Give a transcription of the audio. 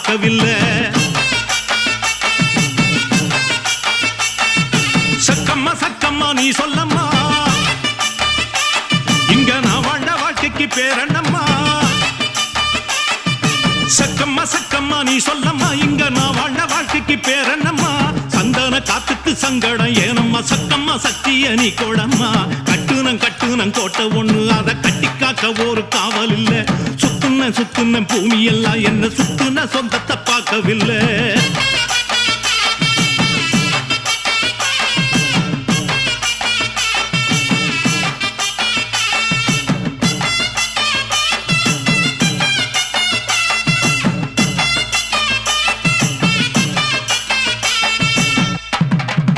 பார்க்கவில்லை. சக்கம்மா சக்கம்மா நீ சொல்லம்மா, இங்க நான் வாழ்ந்த வாழ்க்கைக்கு பேரண்ணம்மா. சக்கம்மா சக்கம்மா நீ சொல்லம்மா, இங்க நான் வாழ்ந்த வாழ்க்கைக்கு பேரண்ணம்மா. சந்தன காத்துக்கு சங்கடம் ஏனம்மா, சக்கம்மா சக்திய நீ கோடம்மா. கட்டுனம் கோட்டை ஒண்ணு, அதை கட்டி காக்க ஒரு காவல் இல்ல. சுத்துன பூமி எல்லாம் என்ன சுத்துன சொந்தத்தை பார்க்கவில்லை.